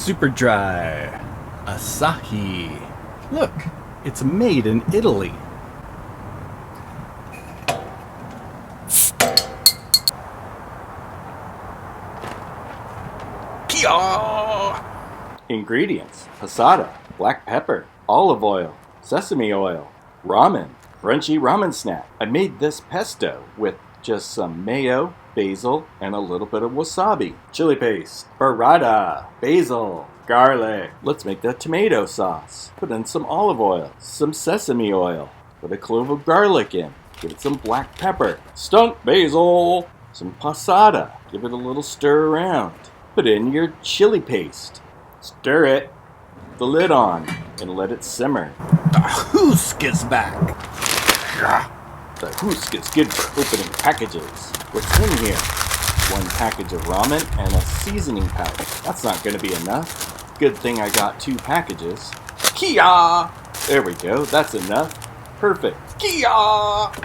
Super Dry Asahi. Look, it's made in Italy. Kia! Ingredients: passata, black pepper, olive oil, sesame oil, ramen, crunchy ramen snack. I made this pesto with just some mayo, basil, and a little bit of wasabi. Chili paste, burrata, basil, garlic. Let's make the tomato sauce. Put in some olive oil, some sesame oil. Put a clove of garlic in. Give it some black pepper, stunk basil, some passata. Give it a little stir around. Put in your chili paste. Stir it, put the lid on, and let it simmer. The Husk is back. The Husk is good for opening packages. What's in here? One package of ramen and a seasoning powder. That's not going to be enough. Good thing I got 2 packages. Kia! There we go, that's enough. Perfect. Kia!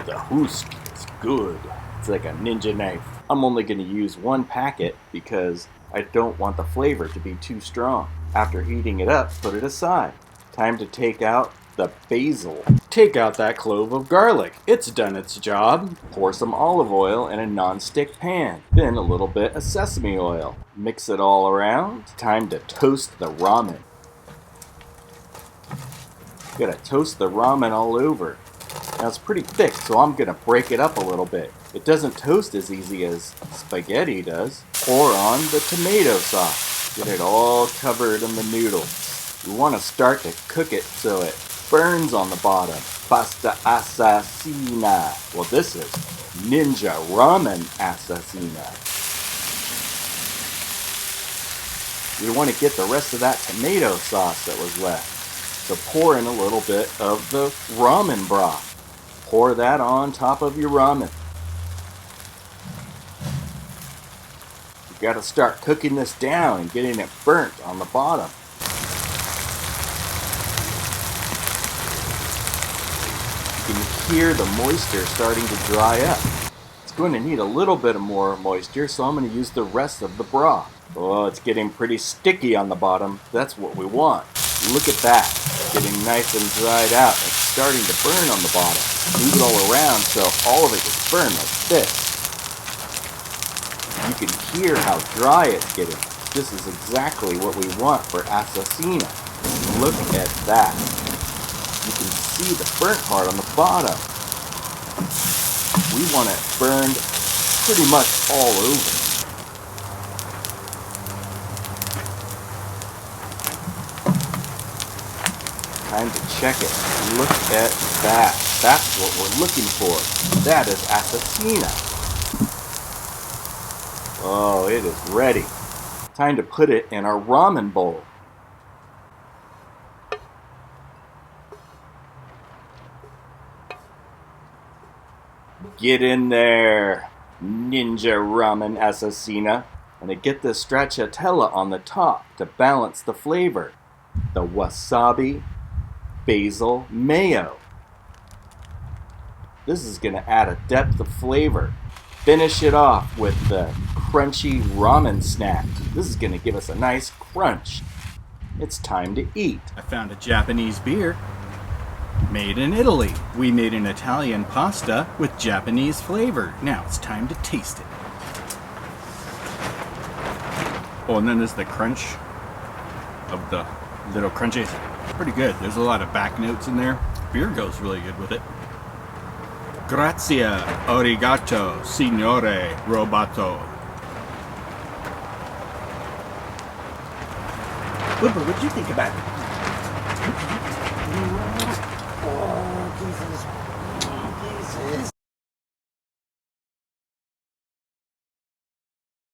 The Husk is good. It's like a ninja knife. I'm only going to use 1 packet because I don't want the flavor to be too strong. After heating it up, put it aside. Time to take out the basil. Take out that clove of garlic. It's done its job. Pour some olive oil in a non-stick pan. Then a little bit of sesame oil. Mix it all around. Time to toast the ramen. Gotta toast the ramen all over. Now it's pretty thick, so I'm gonna break it up a little bit. It doesn't toast as easy as spaghetti does. Pour on the tomato sauce. Get it all covered in the noodles. You want to start to cook it so it burns on the bottom. Pasta Assassina. Well, this is Ninja Ramen Assassina. We want to get the rest of that tomato sauce that was left. So pour in a little bit of the ramen broth. Pour that on top of your ramen. You gotta start cooking this down and getting it burnt on the bottom. You can hear the moisture starting to dry up. It's going to need a little bit of more moisture, so I'm going to use the rest of the broth. Oh, it's getting pretty sticky on the bottom. That's what we want. Look at that. It's getting nice and dried out. It's starting to burn on the bottom. Move it all around so all of it gets burned like this. You can hear how dry it's getting. This is exactly what we want for Assassina. Look at that. You can see the burnt part on the bottom. We want it burned pretty much all over. Time to check it. Look at that. That's what we're looking for. That is Assassina. Oh, it is ready. Time to put it in our ramen bowl. Get in there, Ninja Ramen Assassina. And I get the stracciatella on the top to balance the flavor. The wasabi, basil, mayo. This is going to add a depth of flavor. Finish it off with the crunchy ramen snack. This is going to give us a nice crunch. It's time to eat. I found a Japanese beer. Made in Italy. We made an Italian pasta with Japanese flavor. Now it's time to taste it. Oh, and then there's the crunch of the little crunchies. Pretty good. There's a lot of back notes in there. Beer goes really good with it. Grazie, arigato, signore Roboto. Whipper, what'd you think about it?